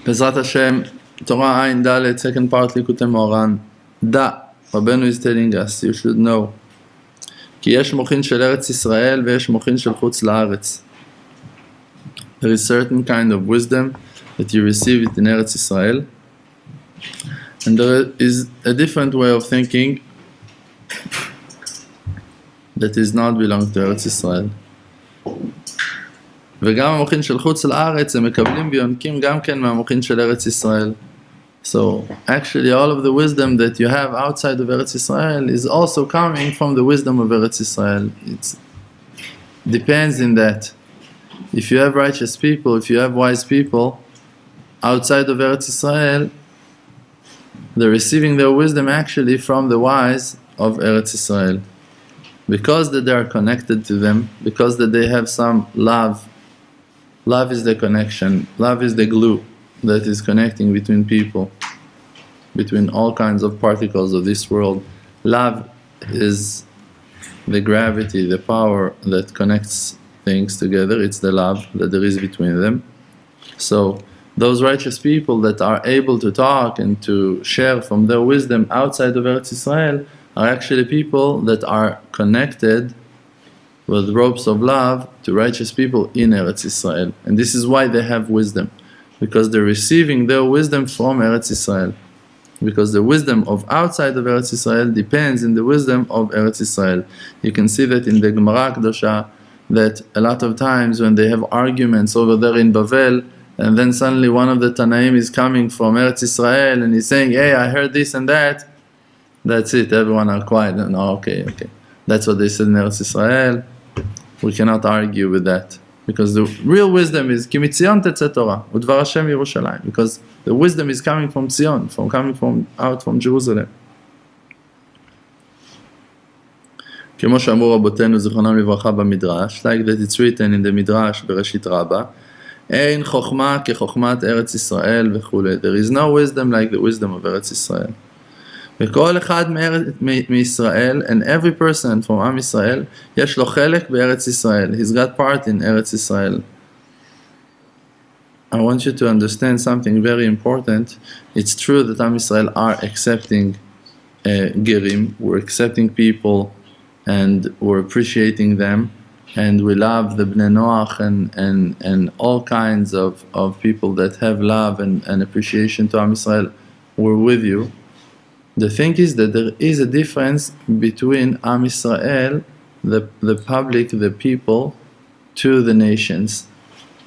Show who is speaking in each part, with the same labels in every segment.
Speaker 1: Bezrat Hashem, Torah Ayin Dalet, second part, Likutei Moharan. Da, Rabbeinu is telling us, you should know, כי יש מוחין של ארץ ישראל ויש מוחין של חוץ לארץ. There is certain kind of wisdom that you receive it in Eretz Israel, and there is a different way of thinking that is not belong to Eretz Israel. וגם המוחין של חוץ לארץ הם מקבלים ויונקים גם כן מהמוחין של ארץ ישראל. So actually all of the wisdom that you have outside of Eretz Israel is also coming from the wisdom of Eretz Israel. It depends in that. If you have righteous people, if you have wise people outside of Eretz Israel, they're receiving their wisdom actually from the wise of Eretz Israel. Because that they are connected to them, because that they have some love. Love is the connection, love is the glue that is connecting between people, between all kinds of particles of this world. Love is the gravity, the power that connects things together. It's the love that there is between them. So those righteous people that are able to talk and to share from their wisdom outside of Eretz Israel are actually people that are connected with ropes of love to righteous people in Eretz Israel. And this is why they have wisdom, because they're receiving their wisdom from Eretz Israel. Because the wisdom of outside of Eretz Israel depends in the wisdom of Eretz Israel. You can see that in the Gemara Kedosha, that a lot of times when they have arguments over there in Bavel, and then suddenly one of the Tanaim is coming from Eretz Israel and he's saying, hey, I heard this and that, that's it, everyone are quiet. No, okay. That's what they said in Eretz Israel. We cannot argue with that. Because the real wisdom is כי מציון תצא תורה ודבר השם ירושלים. Because the wisdom is coming from Zion, out from Jerusalem. כמו שאמרו רבותינו זיכרונם לברכה במדרש, like that it's written in the Midrash בראשית רבה, אין חוכמה כחוכמת ארץ ישראל וכו'. There is no wisdom like the wisdom of ארץ ישראל. וכל אחד מישראל, and every person from עם ישראל, יש לו חלק בארץ ישראל. He's got part in ארץ ישראל. I want you to understand something very important. It's true that עם ישראל are accepting gerim, we're accepting people, and we're appreciating them, and we love the Bnei Noach and all kinds of people that have love and appreciation to Am Yisrael. We're with you. The thing is that there is a difference between Am Yisrael, the public, the people, to the nations.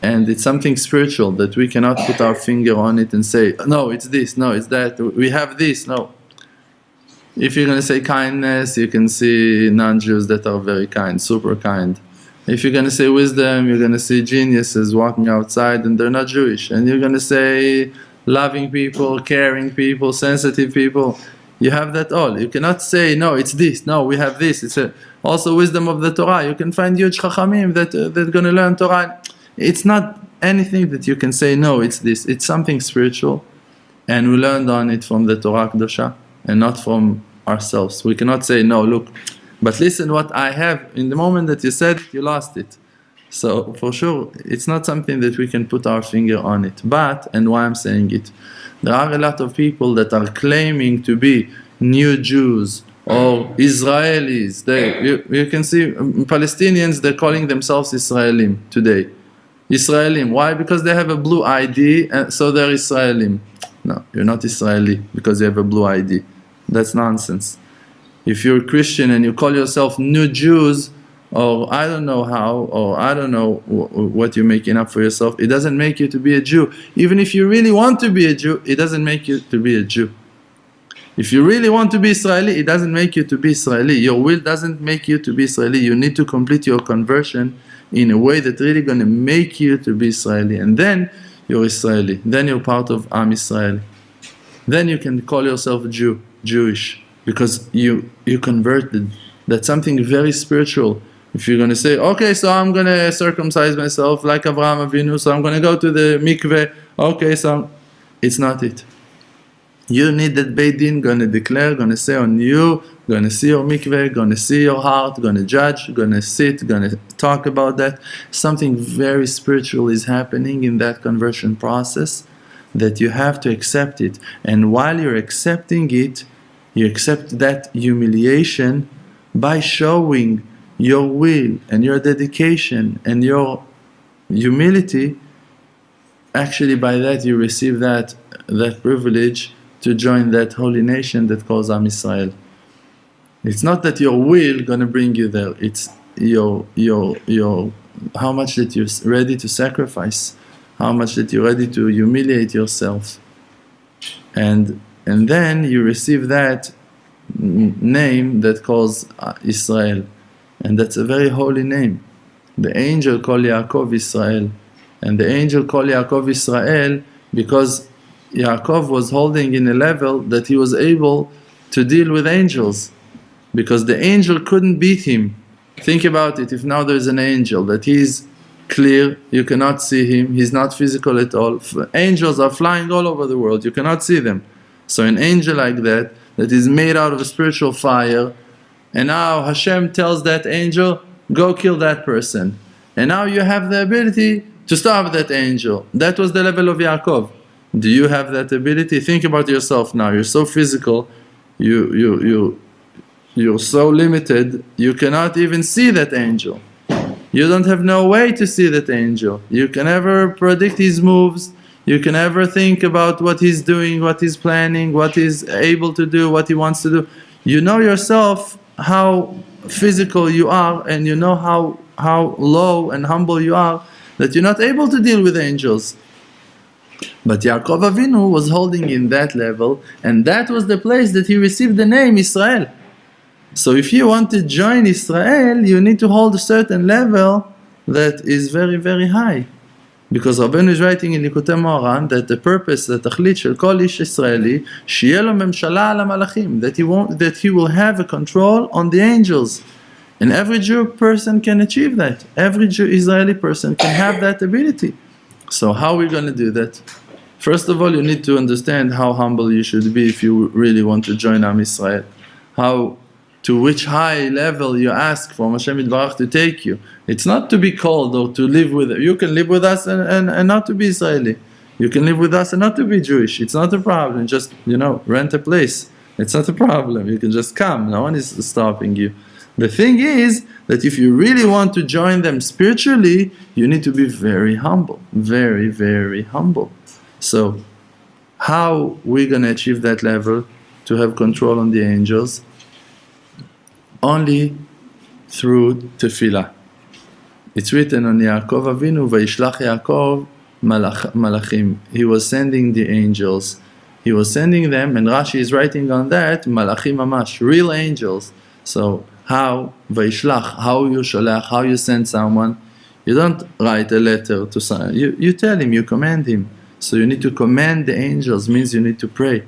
Speaker 1: And it's something spiritual that we cannot put our finger on it and say, no, it's this, no, it's that, we have this, no. If you're going to say kindness, you can see non-Jews that are very kind, super kind. If you're going to say wisdom, you're going to see geniuses walking outside and they're not Jewish. And you're going to say loving people, caring people, sensitive people. You have that all. You cannot say, no, it's this, no, we have this. It's also wisdom of the Torah. You can find huge chachamim that are going to learn Torah. It's not anything that you can say, no, it's this. It's something spiritual. And we learned on it from the Torah Kedosha and not from ourselves. We cannot say, no, look, but listen what I have. In the moment that you said it, you lost it. So for sure, it's not something that we can put our finger on it. But, and why I'm saying it, there are a lot of people that are claiming to be new Jews or Israelis. You can see Palestinians, they're calling themselves Israelim today. Israelim. Why? Because they have a blue ID, and so they're Israelim. No, you're not Israeli because you have a blue ID. That's nonsense. If you're a Christian and you call yourself new Jews, or I don't know how, or I don't know what you're making up for yourself, it doesn't make you to be a Jew. Even if you really want to be a Jew, it doesn't make you to be a Jew. If you really want to be Israeli, it doesn't make you to be Israeli. Your will doesn't make you to be Israeli. You need to complete your conversion in a way that's really going to make you to be Israeli. And then you're Israeli. Then you're part of Am Yisrael. Then you can call yourself Jew, Jewish, because you converted. That's something very spiritual. If you're going to say, okay, so I'm going to circumcise myself like Avraham Avinu, so I'm going to go to the mikveh, okay, so it's not it. You need that Beit Din going to declare, going to say on you, gonna see your mikveh, gonna see your heart, gonna judge, gonna sit, gonna talk about that. Something very spiritual is happening in that conversion process that you have to accept it. And while you're accepting it, you accept that humiliation by showing your will and your dedication and your humility. Actually, by that you receive that privilege to join that holy nation that calls Am Yisrael. It's not that your will gonna bring you there. It's your how much that you're ready to sacrifice, how much that you're ready to humiliate yourself, and then you receive that name that calls Israel, and that's a very holy name. The angel called Yaakov Israel, and the angel called Yaakov Israel because Yaakov was holding in a level that he was able to deal with angels, because the angel couldn't beat him. Think about it, if now there's an angel that he's clear, you cannot see him, he's not physical at all. Angels are flying all over the world, you cannot see them. So an angel like that is made out of a spiritual fire, and now Hashem tells that angel, go kill that person. And now you have the ability to stop that angel. That was the level of Yaakov. Do you have that ability? Think about yourself now. You're so physical, you're so limited, you cannot even see that angel. You don't have no way to see that angel. You can never predict his moves. You can never think about what he's doing, what he's planning, what he's able to do, what he wants to do. You know yourself how physical you are, and you know how low and humble you are, that you're not able to deal with angels. But Yaakov Avinu was holding in that level, and that was the place that he received the name Israel. So if you want to join Israel, you need to hold a certain level that is very, very high. Because Rabbeinu is writing in Likutei Moharan that the purpose, the tachlit shel kol ish Israeli, shiye lo memshala al hamalachim, that he will have a control on the angels. And every Jew person can achieve that. Every Jew Israeli person can have that ability. So how are we going to do that? First of all, you need to understand how humble you should be if you really want to join Am Yisrael. To which high level you ask for Hashem Yitbarach to take you. It's not to be called or to live with. You can live with us and not to be Israeli. You can live with us and not to be Jewish. It's not a problem. Just, rent a place. It's not a problem. You can just come. No one is stopping you. The thing is that if you really want to join them spiritually, you need to be very humble. Very, very humble. So, how we're going to achieve that level to have control on the angels? Only through tefillah. It's written on Yaakov Avinu, Vayishlach Yaakov malachim. He was sending the angels. He was sending them, and Rashi is writing on that, malachim mamash, real angels. So how Vayishlach, how you sholach, how you send someone? You don't write a letter to someone. You tell him, you command him. So you need to command the angels, means you need to pray.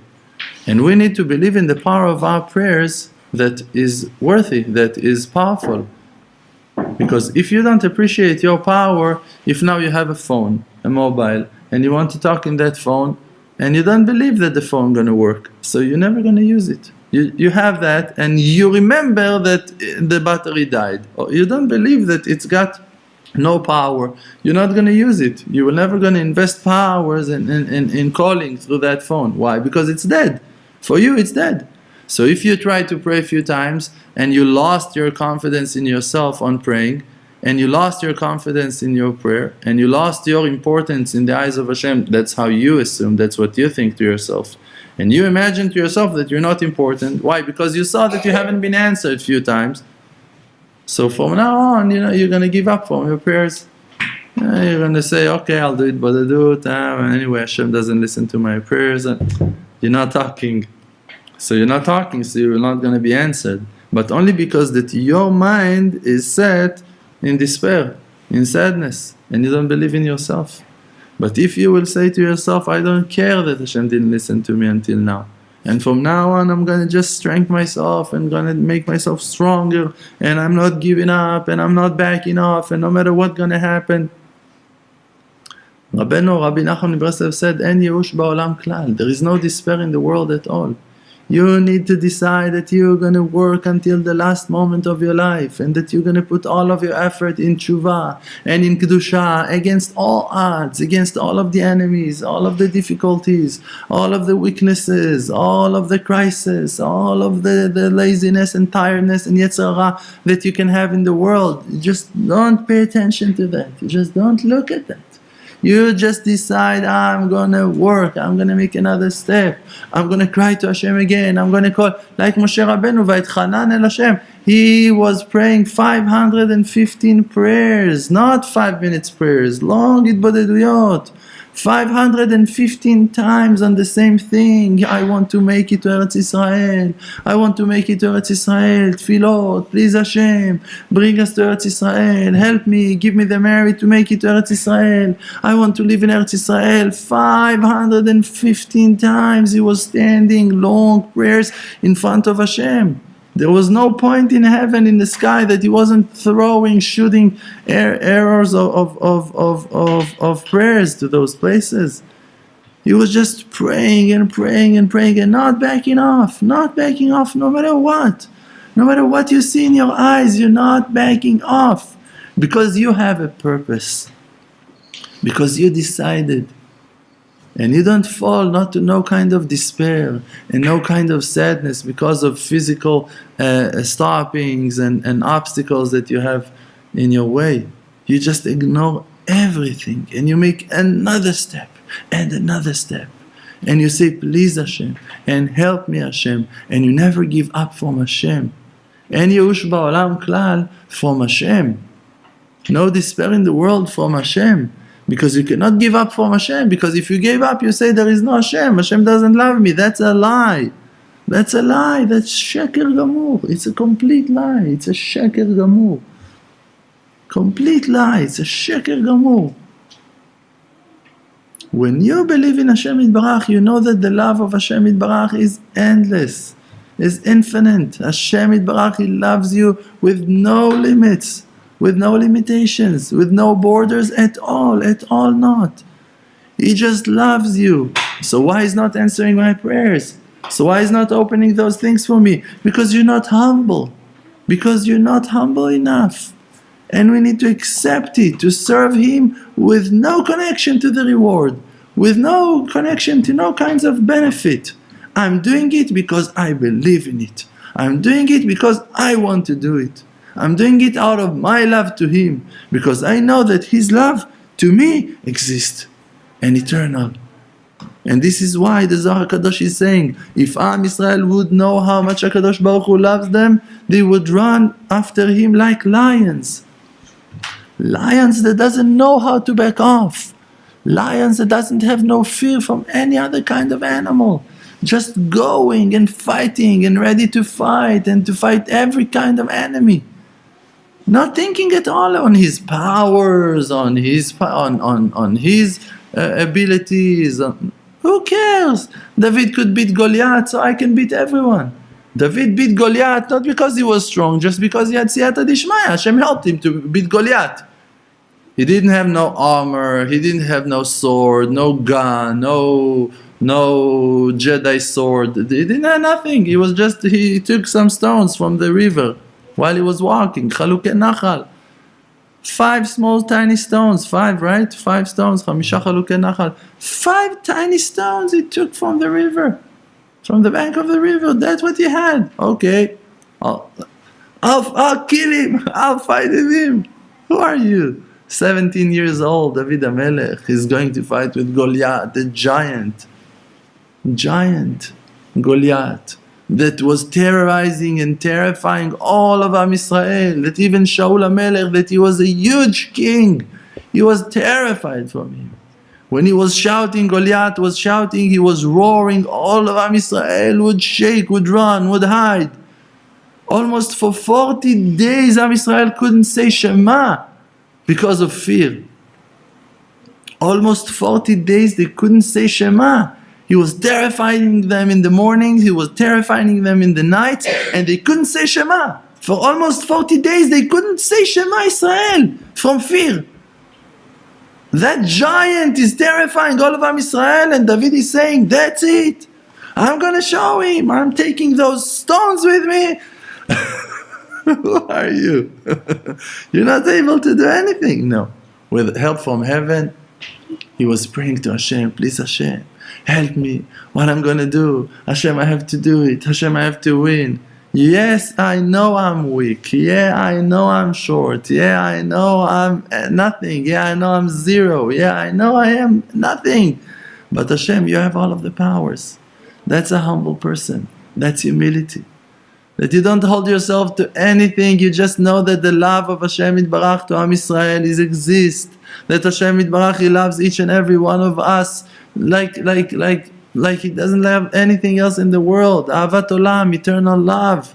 Speaker 1: And we need to believe in the power of our prayers that is worthy, that is powerful. Because if you don't appreciate your power, if now you have a phone, a mobile, and you want to talk in that phone, and you don't believe that the phone gonna work, so you're never gonna use it. You have that, and you remember that the battery died, or you don't believe that it's got no power, you're not gonna use it. You will never gonna invest powers in calling through that phone. Why? Because it's dead. For you, it's dead. So if you try to pray a few times and you lost your confidence in yourself on praying, and you lost your confidence in your prayer, and you lost your importance in the eyes of Hashem, that's how you assume, that's what you think to yourself. And you imagine to yourself that you're not important. Why? Because you saw that you haven't been answered a few times. So from now on, you're going to give up on your prayers. You're going to say, okay, I'll do Hitbodedut. Anyway, Hashem doesn't listen to my prayers. You're not talking. So you're not talking, so you're not going to be answered. But only because that your mind is set in despair, in sadness, and you don't believe in yourself. But if you will say to yourself, I don't care that Hashem didn't listen to me until now, and from now on I'm going to just strengthen myself and going to make myself stronger, and I'm not giving up, and I'm not backing off, and no matter what's going to happen. Rabbi Nachman of Breslev said, En Yeush ba'olam klal. There is no despair in the world at all. You need to decide that you're going to work until the last moment of your life, and that you're going to put all of your effort in tshuva and in kedusha against all odds, against all of the enemies, all of the difficulties, all of the weaknesses, all of the crisis, all of the laziness and tiredness and yetzer hara that you can have in the world. You just don't pay attention to that. You just don't look at that. You just decide, I'm going to work, I'm going to make another step, I'm going to cry to Hashem again, I'm going to call, like Moshe Rabbeinu, Vayitchanan el Hashem. He was praying 515 prayers, not 5 minutes prayers, long Hitbodedut. 515 times on the same thing. I want to make it to Eretz Israel. I want to make it to Eretz Israel. Tfilot, please Hashem, bring us to Eretz Israel. Help me, give me the merit to make it to Eretz Israel. I want to live in Eretz Israel. 515 times he was standing long prayers in front of Hashem. There was no point in heaven, in the sky, that he wasn't shooting arrows of prayers to those places. He was just praying and praying and praying and not backing off, no matter what. No matter what you see in your eyes, you're not backing off. Because you have a purpose. Because you decided. And you don't fall not to no kind of despair and no kind of sadness because of physical stoppings and obstacles that you have in your way. You just ignore everything and you make another step and another step. And you say, please Hashem, and help me Hashem. And you never give up from Hashem. En Yehush ba'olam klal from Hashem. No despair in the world from Hashem. Because you cannot give up from Hashem. Because if you gave up, you say there is no Hashem. Hashem doesn't love me. That's a lie. That's a lie. That's sheker gamur. It's a complete lie. It's a sheker gamur. Complete lie. It's a sheker gamur. When you believe in Hashem Yitbarach, you know that the love of Hashem Yitbarach is endless, is infinite. Hashem Yitbarach, He loves you with no limits, with no limitations, with no borders at all not. He just loves you. So why is not answering my prayers? So why is not opening those things for me? Because you're not humble. Because you're not humble enough. And we need to accept it, to serve Him with no connection to the reward, with no connection to no kinds of benefit. I'm doing it because I believe in it. I'm doing it because I want to do it. I'm doing it out of my love to Him, because I know that His love to me exists and eternal. And this is why the Zohar Kadosh is saying, if Am Yisrael would know how much HaKadosh Baruch Hu loves them, they would run after Him like lions. Lions that doesn't know how to back off. Lions that doesn't have no fear from any other kind of animal. Just going and fighting and ready to fight and to fight every kind of enemy. Not thinking at all on his powers, on his abilities. Who cares? David could beat Goliath, so I can beat everyone. David beat Goliath not because he was strong, just because he had siyata dishmaya. Hashem helped him to beat Goliath. He didn't have no armor, he didn't have no sword, no gun, no Jedi sword. He didn't have nothing. He took some stones from the river while he was walking. Chalukei nachal. 5 small tiny stones. 5, right? 5 stones. 5 chalukei nachal. 5 tiny stones he took from the river. From the bank of the river. That's what he had. Okay. I'll kill him. I'll fight with him. Who are you? 17 years old, David HaMelech is going to fight with Goliath, the giant Goliath, that was terrorizing and terrifying all of Am Yisrael, that even Shaul HaMelech, that he was a huge king, he was terrified from him. When he was shouting, Goliath was shouting, he was roaring, all of Am Yisrael would shake, would run, would hide. Almost for 40 days Am Yisrael couldn't say Shema because of fear. Almost 40 days they couldn't say Shema. He was terrifying them in the morning, he was terrifying them in the night, and they couldn't say Shema. For almost 40 days they couldn't say Shema Israel from fear. That giant is terrifying all of Am Yisrael, and David is saying, that's it. I'm going to show him. I'm taking those stones with me. Who are you? You're not able to do anything. No. With help from heaven, he was praying to Hashem, please Hashem, help me. What I'm going to do? Hashem, I have to do it. Hashem, I have to win. Yes, I know I'm weak. Yeah, I know I'm short. Yeah, I know I'm nothing. Yeah, I know I'm zero. Yeah, I know I am nothing. But Hashem, you have all of the powers. That's a humble person. That's humility. That you don't hold yourself to anything. You just know that the love of Hashem Yitbarach to Am Yisrael exists. That Hashem Yitbarach, He loves each and every one of us like He doesn't love anything else in the world. Ahavat Olam, eternal love.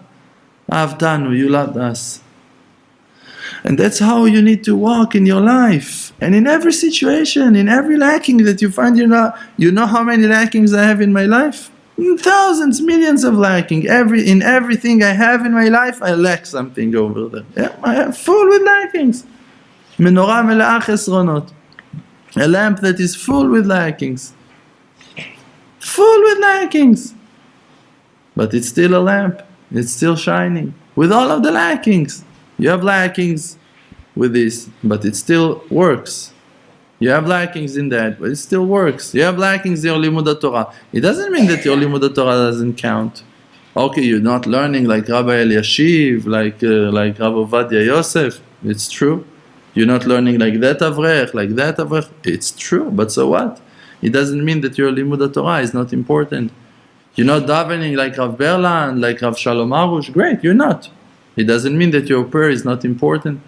Speaker 1: Ahavtanu, you loved us. And that's how you need to walk in your life. And in every situation, in every lacking that you find, you know how many lackings I have in my life? Thousands, millions of lacking. In everything I have in my life, I lack something over there. Yeah, I am full with lackings. Menorah mela'ah chesronot. A lamp that is full with lackings. Full with lackings. But it's still a lamp. It's still shining. With all of the lackings. You have lackings with this, but it still works. You have lackings in that, but it still works. You have lackings in your limud Torah. It doesn't mean that your limud Torah doesn't count. Okay, you're not learning like Rabbi Eliashiv, like Rav Ovadia Yosef. It's true. You're not learning like that Avrech. It's true, but so what? It doesn't mean that your limud Torah is not important. You're not davening like Rav Berlan, like Rav Shalom Arush. Great, you're not. It doesn't mean that your prayer is not important.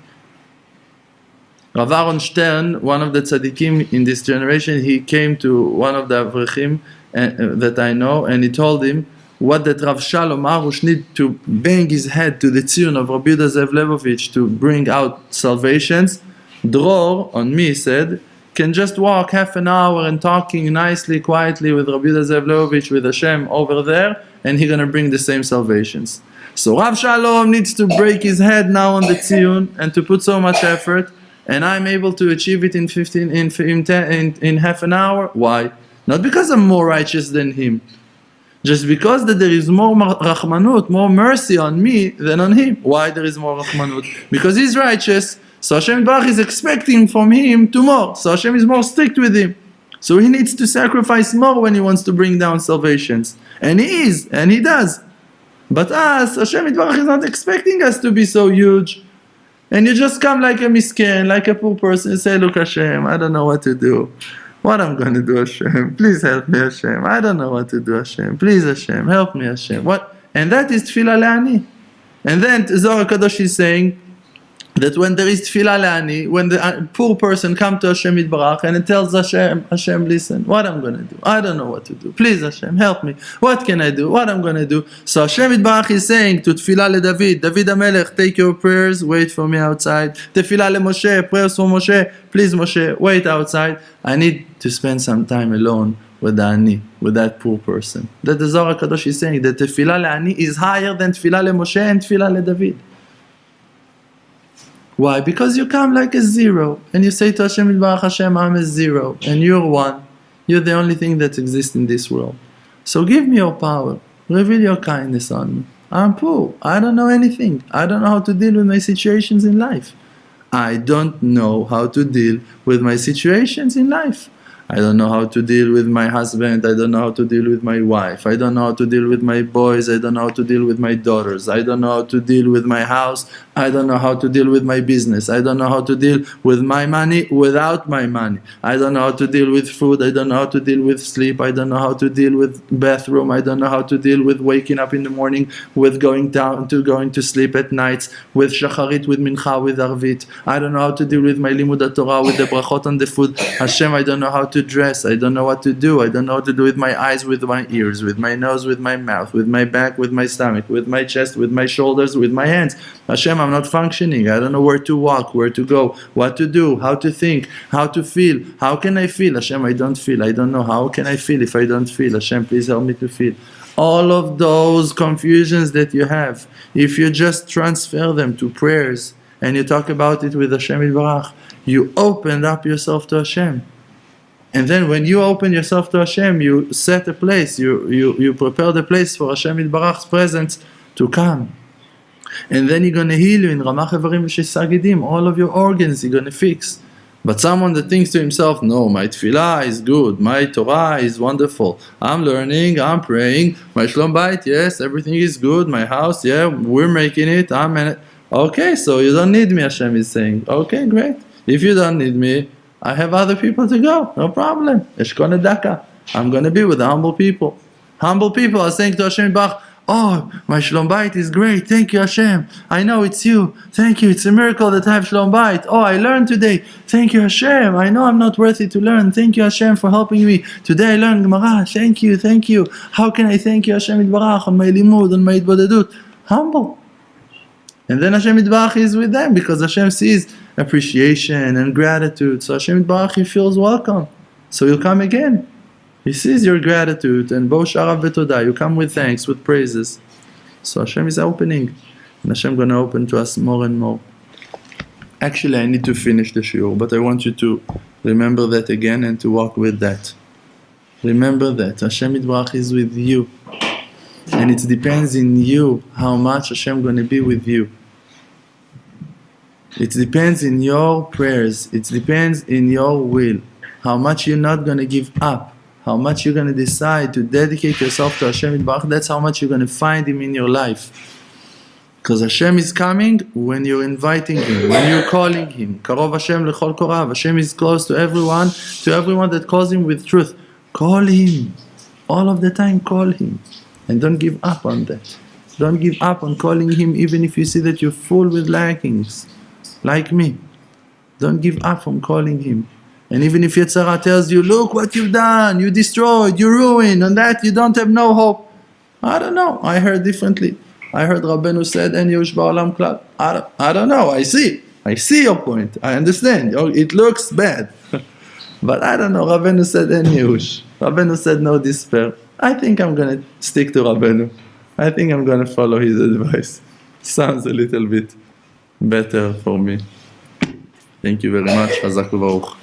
Speaker 1: Rav Aaron Stern, one of the tzaddikim in this generation, he came to one of the avrechim that I know, and he told him what that Rav Shalom Arush need to bang his head to the tune of Rabbi Zev Lebovich to bring out salvations. Dror, on me, said, can just walk half an hour and talking nicely, quietly with Rabbi Zev Lebovich, with Hashem over there, and he's going to bring the same salvations. So Rav Shalom needs to break his head now on the tune and to put so much effort, and I'm able to achieve it in half an hour. Why? Not because I'm more righteous than him. Just because that there is more rachmanut, more mercy on me than on him. Why there is more rachmanut? Because he's righteous. So Hashem Baruch is expecting from him to more. So Hashem is more strict with him. So he needs to sacrifice more when he wants to bring down salvations. And he is, and he does. But us, Hashem Baruch is not expecting us to be so huge. And you just come like a miskin, like a poor person, and say, look Hashem, I don't know what to do. What I'm going to do, Hashem? Please help me, Hashem. I don't know what to do, Hashem. Please, Hashem, help me, Hashem. What? And that is tefillah le'ani. And then Zohar Kadosh is saying that when there is tefillah le'ani, when the poor person comes to Hashem Yitbarach and it tells Hashem, listen, what I'm going to do? I don't know what to do. Please, Hashem, help me. What can I do? What I'm going to do? So Hashem Yitbarach is saying to tefillah le-David, David HaMelech, take your prayers, wait for me outside. Tefillah le-Moshe, prayers for Moshe, please Moshe, wait outside. I need to spend some time alone with the ani, with that poor person. That the Zohar Kadosh is saying that tefillah le-ani is higher than tefillah le-Moshe and tefillah le-David. Why? Because you come like a zero and you say to Hashem Yitbarach, Hashem, I'm a zero and you're one. You're the only thing that exists in this world. So give me your power. Reveal your kindness on me. I'm poor. I don't know anything. I don't know how to deal with my situations in life. I don't know how to deal with my situations in life. I don't know how to deal with my husband. I don't know how to deal with my wife. I don't know how to deal with my boys. I don't know how to deal with my daughters. I don't know how to deal with my house. I don't know how to deal with my business. I don't know how to deal with my money without my money. I don't know how to deal with food. I don't know how to deal with sleep. I don't know how to deal with bathroom. I don't know how to deal with waking up in the morning, with going to sleep at nights, with shacharit, with mincha, with arvit. I don't know how to deal with my limud Torah, with the brachot on the food. Hashem, I don't know how to dress. I don't know what to do. I don't know what to do with my eyes, with my ears, with my nose, with my mouth, with my back, with my stomach, with my chest, with my shoulders, with my hands. Hashem, I'm not functioning. I don't know where to walk, where to go, what to do, how to think, how to feel. How can I feel? Hashem, I don't feel. I don't know. How can I feel if I don't feel? Hashem, please help me to feel. All of those confusions that you have, if you just transfer them to prayers and you talk about it with Hashem Yitbarach, you open up yourself to Hashem. And then when you open yourself to Hashem, you set a place, you prepare the place for Hashem Yitbarach's presence to come. And then He's going to heal you in Ramach Ivarim V'Shagidim. All of your organs He's going to fix. But someone that thinks to himself, no, my tefillah is good, my Torah is wonderful, I'm learning, I'm praying, my Shlom Bayit, yes, everything is good, my house, yeah, we're making it, okay, so you don't need me, Hashem is saying. Okay, great. If you don't need me, I have other people to go, no problem. Eshkone Daka. I'm going to be with the humble people. Humble people are saying to Hashem Bach, oh, my Shlom Bayit is great. Thank you, Hashem. I know it's you. Thank you. It's a miracle that I have Shlom Bayit. Oh, I learned today. Thank you, Hashem. I know I'm not worthy to learn. Thank you, Hashem, for helping me. Today I learned Gemara. Thank you. Thank you. How can I thank you, Hashem Yitbarach, on my limud, on my Hitbodedut? Humble. And then Hashem Yitbarach is with them because Hashem sees appreciation and gratitude. So Hashem Yitbarach, He feels welcome. So He'll come again. He sees your gratitude, and Bo Sharav V'Todah, you come with thanks, with praises. So Hashem is opening, and Hashem going to open to us more and more. Actually, I need to finish the Shiur, but I want you to remember that again and to walk with that. Remember that Hashem Yitbarach is with you, and it depends in you how much Hashem going to be with you. It depends in your prayers, it depends in your will, how much you're not going to give up. How much you're going to decide to dedicate yourself to Hashem Yitbarach, that's how much you're going to find Him in your life. Because Hashem is coming when you're inviting Him, when you're calling Him. Karov Hashem lechol korav. Hashem is close to everyone that calls Him with truth. Call Him. All of the time call Him. And don't give up on that. Don't give up on calling Him even if you see that you're full with lackings. Like me. Don't give up from calling Him. And even if Yetzer Hara tells you, look what you've done, you destroyed, you ruined, on that you don't have no hope. I don't know, I heard differently. I heard Rabbeinu said, En Yush Ba'olam Klal. I don't know, I see your point, I understand, it looks bad. But I don't know, Rabbeinu said En Yush. Rabbeinu said no despair. I think I'm going to stick to Rabbeinu. I think I'm going to follow his advice. Sounds a little bit better for me. Thank you very much. Chazak u'baruch.